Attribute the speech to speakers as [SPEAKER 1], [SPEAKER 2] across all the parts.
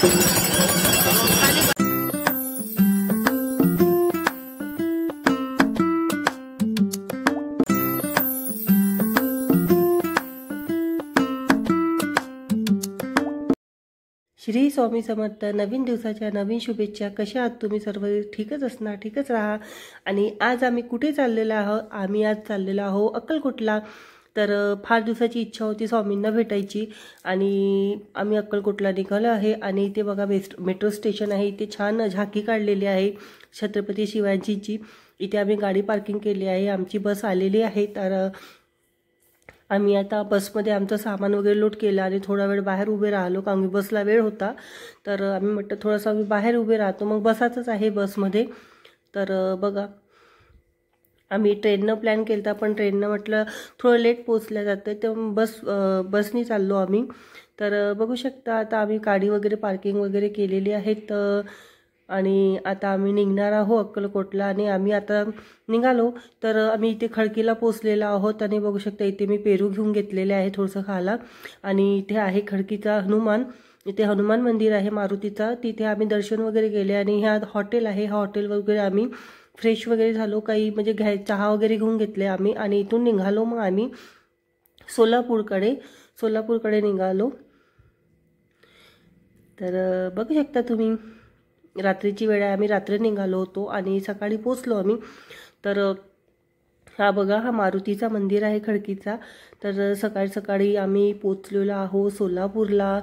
[SPEAKER 1] श्री स्वामी समर्थ। नवीन दिवसाच्या नवीन शुभेच्छा। कशा आहात तुम्ही सर्व? ठीकच असणार, ठीकच राहा। आणि आज आम्ही कुठे चाललेलो आहोत? आम्ही आज चाललेलो आहोत अक्कलकोटला। तर फार दिवसाची इच्छा होती स्वामींना भेटायची आणि आम्ही अक्कलकोटला निघालो आहे। आणि इथे बघा मेट्रो स्टेशन आहे, इथे छान झाकी काढलेली आहे छत्रपती शिवाजींची। इथे आम्ही गाडी पार्किंग केली आहे, आमची बस आलेली आहे। तर आम्ही आता बसमध्ये आमचं सामान वगैरे लोड केलं आणि थोडा वेळ बाहेर उभे राहिलो, कारण की बसला वेळ होता। तर आम्ही म्हटलं थोडंसं आम्ही बाहेर उभे राहतो, मग बसायचंच आहे बसमध्ये। तर बघा आम्ही ट्रेननं प्लॅन केला, पण ट्रेननं म्हटलं थोडं लेट पोचल्या जातं, तर बसनी चाललो आम्ही। तर बघू शकता आता आम्ही गाडी वगैरे पार्किंग वगैरे केलेली आहेत आणि आता आम्ही निघणार आहोत अक्कलकोटला। आणि आम्ही आता निघालो तर आम्ही इथे खडकीला पोचलेलो आहोत आणि बघू शकता इथे मी पेरू घेऊन घेतलेले आहे थोडंसं खायला। आणि इथे आहे खडकीचा हनुमान, इथे हनुमान मंदिर आहे मारुतीचा, तिथे आम्ही दर्शन वगैरे केले। आणि ह्या हॉटेल आहे, ह्या हॉटेल वगैरे आम्ही फ्रेश वगैरे झालो, काही म्हणजे चहा वगैरे घेऊन घेतले आम्ही। आणि इथून निघालो मग आम्ही सोलापूरकडे निघालो। तर बघू शकता तुम्ही रात्रीची वेळ आहे, आम्ही रात्री निघालो होतो आणि सकाळी पोचलो आम्ही। तर हा बघा हा मारुतीचा मंदिर आहे खडकीचा। तर सकाळी आम्ही पोचलेलो आहोत सोलापूरला।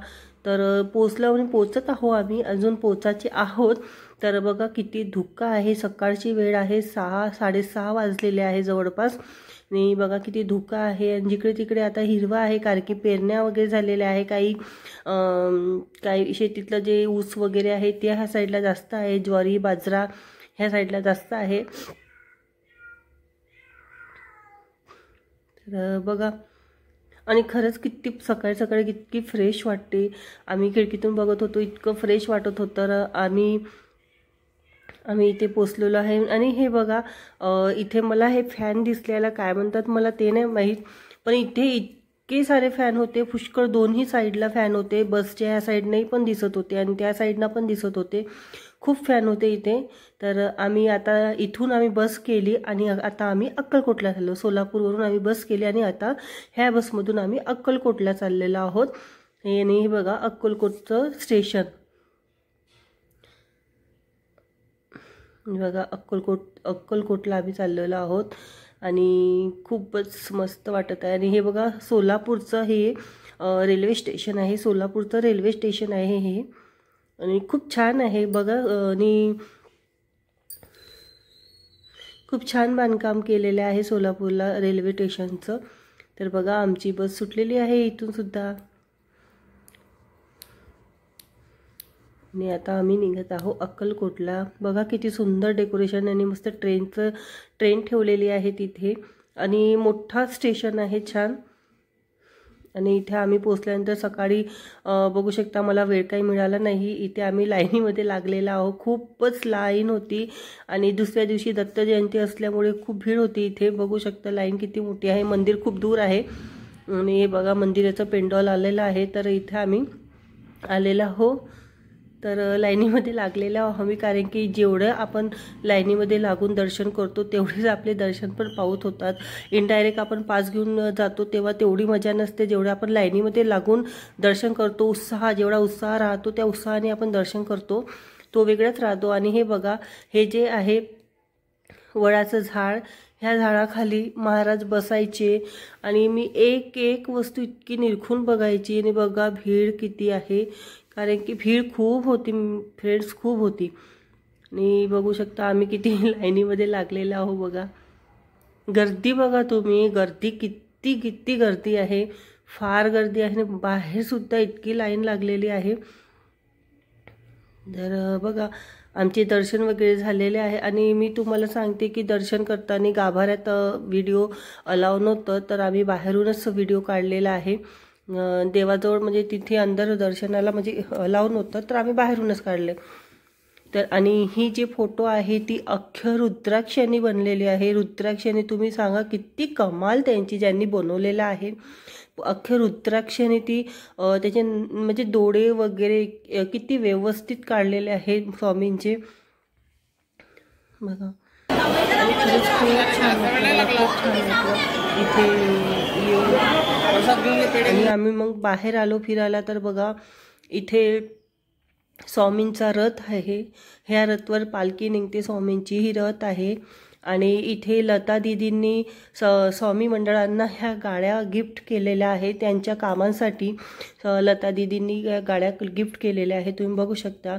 [SPEAKER 1] तर पोचत आहोत आम्ही, अजून पोचायचे आहोत। तर बघा किती धुक्का आहे, सकाळची वेळ आहे, 6-6:30 वाजलेले आहे जवळपास। आणि बघा किती धुका आहे आणि जिकडे तिकडे आता हिरवा आहे, कारण की पेरण्या वगैरे झालेल्या आहे। काही शेतीतलं जे ऊस वगैरे आहे ते ह्या साईडला जास्त आहे, ज्वारी बाजरा ह्या साईडला जास्त आहे। तर बघा आणि खरंच किती सकाळी किती फ्रेश वाटते। आम्ही खिडकीतून बघत होतो, इतकं फ्रेश वाटत होतं। तर आम्ही इथे पोचलेलो आहे। आणि हे बघा इथे मला हे फॅन दिसलेला काय म्हणतात मला ते नाही माहीत, पण इथे इतके सारे फॅन होते, पुष्कळ दोन्ही साईडला फॅन होते, बसच्या ह्या साईडनेही पण दिसत होते आणि त्या साईडनं पण दिसत होते, खूप फॅन होते इथे। तर आम्ही आता इथून आम्ही बस केली आणि आता आम्ही अक्कलकोटला चाललो। सोलापूरवरून आम्ही बस केली आणि आता ह्या बसमधून आम्ही अक्कलकोटला चाललेलो आहोत। आणि हे बघा अक्कलकोटचं स्टेशन बघा, अक्कलकोटला आम्ही चाललेलो आहोत आणि खूपच मस्त वाटत आहे। आणि हे बघा सोलापूरचं हे रेल्वे स्टेशन आहे, सोलापूरचं रेल्वे स्टेशन आहे हे, आणि खूप छान आहे बघा। आणि खूप छान बांधकाम केलेलं आहे सोलापूरला रेल्वे स्टेशनचं। तर बघा आमची बस सुटलेली आहे इथून सुद्धा आणि आता आम्ही निघत आहोत अक्कलकोटला। बघा किती सुंदर डेकोरेशन आणि मस्त ट्रेन ठेवलेली आहे तिथे, आणि मोठा स्टेशन आहे छान। आणि इथे आम्ही पोचल्यानंतर सकाळी बघू शकता मला वेळ काही मिळाला नाही, इथे आम्ही लाईनीमध्ये लागलेला आहोत, खूपच लाईन होती। आणि दुसऱ्या दिवशी दत्त जयंती असल्यामुळे खूप भीड होती इथे, बघू शकता लाईन किती मोठी आहे, मंदिर खूप दूर आहे। आणि हे बघा मंदिराचं पेंडॉल आलेलं आहे। तर इथे आम्ही आलेला आहोत, तर लाईनीमध्ये लागलेला आम्ही, कारण की जेवढं आपण लाईनीमध्ये लागून दर्शन करतो तेवढेच आपले दर्शन पण पावत होतात। इनडायरेक्ट आपण पास घेऊन जातो तेव्हा तेवढी मजा नसते, जेवढं आपण लाईनीमध्ये लागून दर्शन करतो, जेवढा उत्साह राहतो त्या उत्साहाने आपण दर्शन करतो तो वेगळाच राहतो। आणि हे बघा हे जे आहे वडाचं झाड, ह्या झाडाखाली महाराज बसायचे आणि मी एक वस्तू इतकी निरखून बघायची। आणि बघा भीड किती आहे, कारण की भीड खूप होती फ्रेंड्स, खूप होती। आणि बघू शकता आम्ही किती लाईनीमध्ये लागलेलो आहोत। बघा गर्दी बघा तुम्ही, गर्दी किती गर्दी आहे, फार गर्दी आहे, बाहेर सुद्धा इतकी लाईन लागलेली आहे। तर बघा आमचे दर्शन वगैरे झालेले आहे। आणि मी तुम्हाला सांगते की दर्शन करताना गाभाऱ्यात व्हिडिओ अलाव नव्हतं, तर आम्ही बाहेरूनच व्हिडिओ काढलेला आहे देवाजवळ, म्हणजे तिथे अंदर दर्शनाला म्हणजे अलाव नव्हतं, तर आम्ही बाहेरूनच काढले। तर आणि ही जी फोटो आहे ती अख्ख्या रुद्राक्षाने बनलेली आहे. रुद्राक्षाने तुम्ही सांगा किती कमाल त्यांची ज्यांनी बनवलेला आहे. अख्ख्या रुद्राक्षाने ती त्याचे म्हणजे डोळे वगैरे किती व्यवस्थित काढलेले आहेत स्वामींचे बघा. आणि खरंच खूप छान वाटलं, खूप छान वाटलं इथे येऊन. आणि आम्ही मग बाहेर आलो फिरायला. तर बघा इथे स्वामींचा रथ आहे. ह्या रथवर पालखी निघते स्वामींची, ही रथ आहे. आणि इथे लता दीदींनी स्वामी मंडळांना ह्या गाड्या गिफ्ट केलेल्या आहेत त्यांच्या कामांसाठी. लता दीदींनी गाड्या गिफ्ट केलेल्या आहेत, तुम्ही बघू शकता.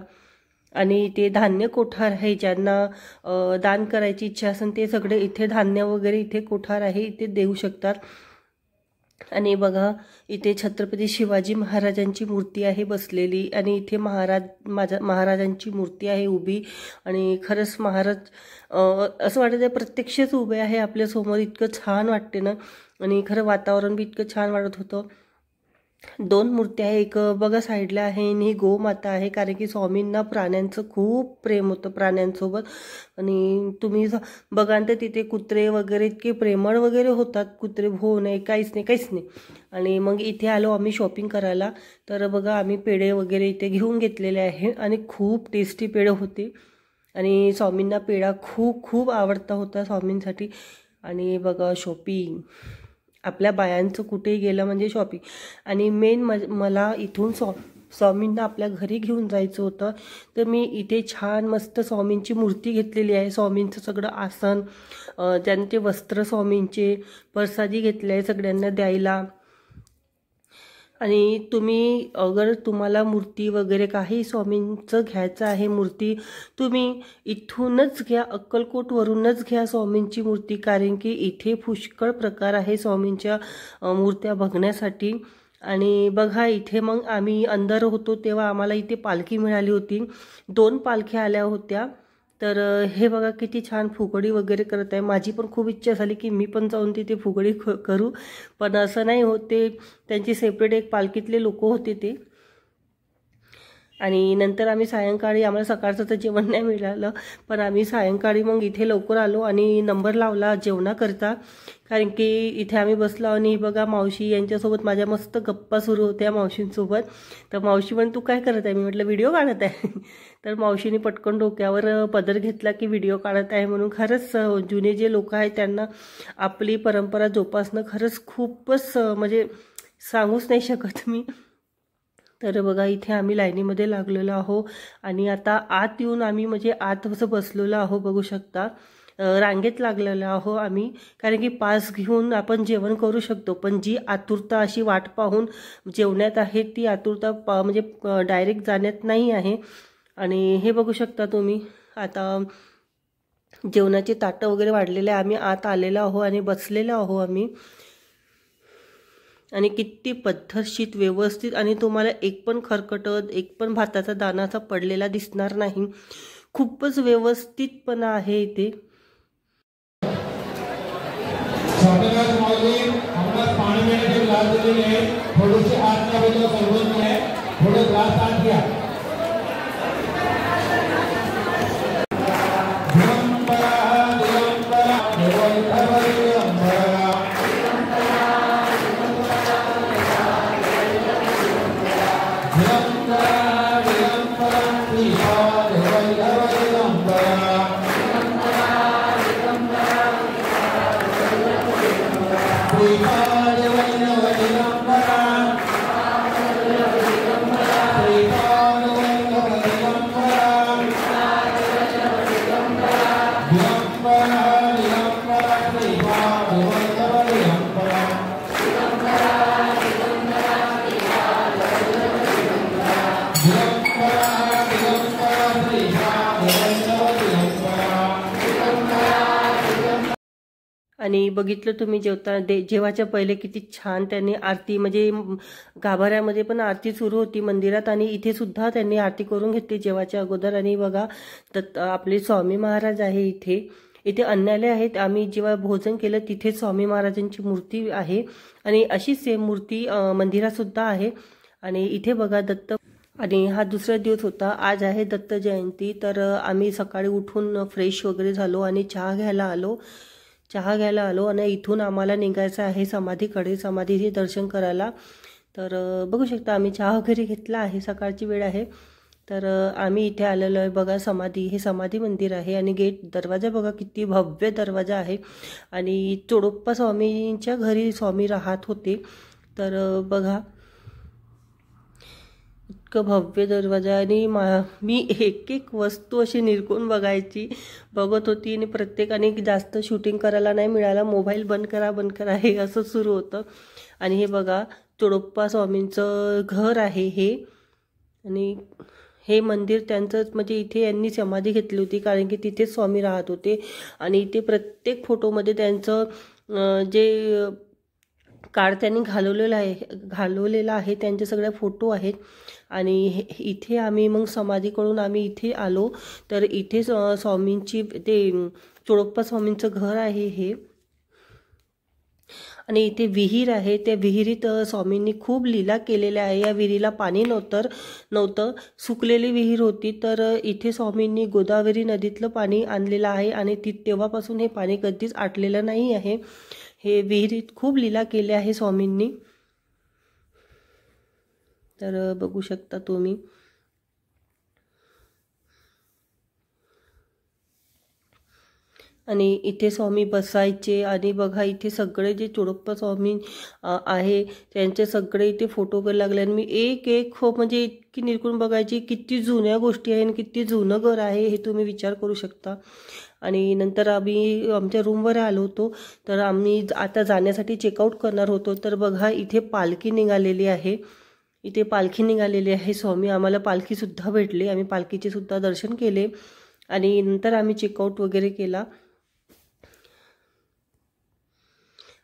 [SPEAKER 1] आणि ते धान्य कोठार आहे, ज्यांना दान करायची इच्छा असेल ते सगळे इथे धान्य वगैरे इथे कोठार आहे, इथे देऊ शकतात. आणि बघा इथे छत्रपती शिवाजी महाराजांची मूर्ती आहे बसलेली. आणि इथे महाराजांची मूर्ती आहे उभी. आणि खरंच महाराज असं वाटत आहे प्रत्यक्षच उभे आहे आपल्यासमोर. इतकं छान वाटते ना. आणि खरं वातावरण बी इतकं छान वाटत होतं. 2 मूर्त्या आहे, एक बघा साईडला आहे आणि ही गोमाता आहे. कारण की स्वामींना प्राण्यांचं खूप प्रेम होतं प्राण्यांसोबत. आणि तुम्ही बघा तर तिथे कुत्रे वगैरे इतके प्रेमळ वगैरे होतात. कुत्रे भो नाही काहीच नाही. आणि मग इथे आलो आम्ही शॉपिंग करायला. तर बघा आम्ही पेढे वगैरे इथे घेऊन घेतलेले आहे आणि खूप टेस्टी पेढे होते. आणि स्वामींना पेढा खूप आवडता होता स्वामींसाठी. आणि बघा शॉपिंग आपल्या बायांचं कुठेही गेलं म्हणजे शॉपिंग. आणि मेन मला इथून स्वामींना आपल्या घरी घेऊन जायचं होतं. तर मी इथे छान मस्त स्वामींची मूर्ती घेतलेली आहे. स्वामींचं सगळं आसन, ज्यांचे वस्त्र स्वामींचे, प्रसादी घेतले आहे सगळ्यांना द्यायला. आणि तुम्ही अगर तुम्हाला मूर्ती वगैरे काही स्वामींचं घ्यायचं आहे मूर्ती, तुम्ही इथूनच घ्या, अक्कलकोटवरूनच घ्या स्वामींची मूर्ती. कारण की इथे पुष्कळ प्रकार आहे स्वामींच्या मूर्त्या बघण्यासाठी. आणि बघा इथे मग आम्ही अंदर होतो तेव्हा आम्हाला इथे पालखी मिळाली होती. 2 पालख्या आल्या होत्या. तर हे बघा किती छान फुगडी वगैरे करत आहे. माझी पण खूप इच्छा झाली की मी पण जाऊन तिथे फुगडी करू, पण असं नाही होत. ते त्यांची सेपरेट एक पालखीतले लोक होते ते. आणि नंतर आम्ही सायंकाळी, आम्हाला सकाळचं तर जेवण नाही मिळालं, पण आम्ही सायंकाळी मग इथे लवकर आलो आणि नंबर लावला जेवणाकरता. कारण की इथे आम्ही बसलो आणि बघा मावशी यांच्यासोबत माझ्या मस्त गप्पा सुरू होत्या मावशींसोबत. तर मावशी पण तू काय करत आहे, मी म्हटलं व्हिडिओ काढत आहे. तर मावशीने पटकन डोक्यावर पदर घेतला की व्हिडिओ काढत आहे म्हणून. खरंच जुने जे लोक आहेत त्यांना आपली परंपरा जोपासणं खरंच खूपच म्हणजे सांगूच नाही शकत मी. तर बघा इथे आम्ही लाईनीमध्ये लागलेलो आहो. आणि आता आत येऊन आम्ही म्हणजे आत असं बसलेलो आहो, बघू शकता. रांगेत लागलेलो आहो आम्ही. कारण की पास घेऊन आपण जेवण करू शकतो, पण जी आतुरता अशी वाट पाहून जेवण्यात आहे ती आतुरता म्हणजे डायरेक्ट जाण्यात नाही आहे. आणि हे बघू शकता तुम्ही. आता जेवणाचे ताटं वगैरे वाढलेले, आम्ही आत आलेलो आहो आणि बसलेलो आहो आम्ही. आणि किती पद्धतशीर व्यवस्थित. आणि तुम्हाला एक पण खरकटत, एक पण भाताचा दाणाचा पडलेला दिसणार नाही. खूपच व्यवस्थितपणा आहे इथे. आणि बघितलं तुम्ही जेवायच्या पहिले किती छान त्यांनी आरती, म्हणजे गाभाऱ्यामध्ये पण आरती सुरू होती मंदिरात आणि इथे सुद्धा त्यांनी आरती करून घेतली जेवायच्या अगोदर. आणि बघा आपले स्वामी महाराज आहे इथे अन्नालय आहेत. आम्ही जेव्हा भोजन केलं तिथे स्वामी महाराजांची मूर्ती आहे आणि अशी सेम मूर्ती मंदिरात सुद्धा आहे. आणि इथे बघा आणि हा दुसरा दिवस होता. आज आहे दत्त जयंती. तर आम्ही सकाळी उठून फ्रेश वगैरे झालो आणि चहा घ्यायला आलो आणि इथून आम्हाला निघायचं आहे समाधीकडे, समाधीचे दर्शन करायला. तर बघू शकता आम्ही चहा वगैरे घेतला आहे, सकाळची वेळ आहे. तर आम्ही इथे आलेलो आहे. बघा समाधी, हे समाधी मंदिर आहे आणि गेट दरवाजा बघा किती भव्य दरवाजा आहे. आणि चोडप्पा स्वामींच्या घरी स्वामी राहत होते. तर बघा इतकं भव्य दरवाजा. आणि मी एक एक वस्तू अशी निरखून बघत होती आणि प्रत्येकाने जास्त शूटिंग करायला नाही मिळालं. मोबाईल बंद करा हे असं सुरू होतं. आणि हे बघा चोडप्पा स्वामींचं घर आहे हे. आणि हे मंदिर त्यांचंच, म्हणजे इथे यांनी समाधी घेतली होती कारण की तिथेच स्वामी राहत होते. आणि इथे प्रत्येक फोटोमध्ये त्यांचं जे कार्ड त्यांनी घालवलेला आहे त्यांचे सगळे फोटो आहेत. आणि इथे आम्ही मग समाधीकडून आम्ही इथे आलो. तर इथे स्वामींची ते चोडप्पा स्वामींचं घर आहे हे. आणि इथे विहीर आहे. त्या विहिरीत स्वामींनी खूप लीला केलेल्या आहे. या विहिरीला पाणी नव्हतं, सुकलेली विहीर होती. तर इथे स्वामींनी गोदावरी नदीतलं पाणी आणलेलं आहे आणि तेव्हापासून हे पाणी कधीच आटलेलं नाही आहे. हे विहिरीत खूप लीला केल्या आहे स्वामींनी. तर बघू शकता तुम्ही. आणि इथे स्वामी बसायचे. आणि बघा इथे सगळे जे चोडप्पा स्वामी आहे त्यांचे सगळे इथे फोटो करायला लागले. आणि मी एक म्हणजे इतकी निरखून बघायची, किती जुन्या गोष्टी आहे आणि किती जुनं घर आहे हे तुम्ही विचार करू शकता. आणि नंतर आम्ही आमच्या रूमवर आलो होतो. तर आम्ही आता जाण्यासाठी चेकआउट करणार होतो. तर बघा इथे पालखी निघालेली आहे. स्वामी आम्हाला पालखीसुद्धा भेटली. आम्ही पालखीचे सुद्धा दर्शन केले आणि नंतर आम्ही चेकआउट वगैरे केला.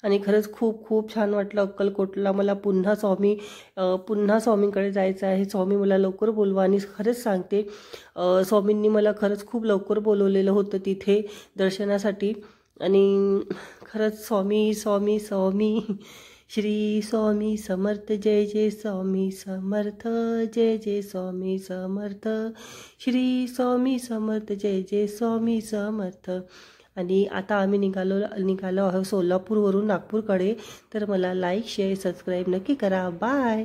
[SPEAKER 1] आणि खरंच खूप खूप छान वाटलं अक्कलकोटला. मला पुन्हा स्वामींकडे जायचं आहे. स्वामी मला लवकर बोलवा. आणि खरंच सांगते, स्वामींनी मला खरंच खूप लवकर बोलवलेलं होतं तिथे दर्शनासाठी. आणि खरंच स्वामी स्वामी स्वामी श्री स्वामी समर्थ, जय जय स्वामी समर्थ, जय जय स्वामी समर्थ, श्री स्वामी समर्थ, जय जय स्वामी समर्थ. आणि आता आम्ही निघालो आहोत सोलापूरवरून नागपूरकडे. तर मला लाईक शेअर सबस्क्राईब नक्की करा. बाय.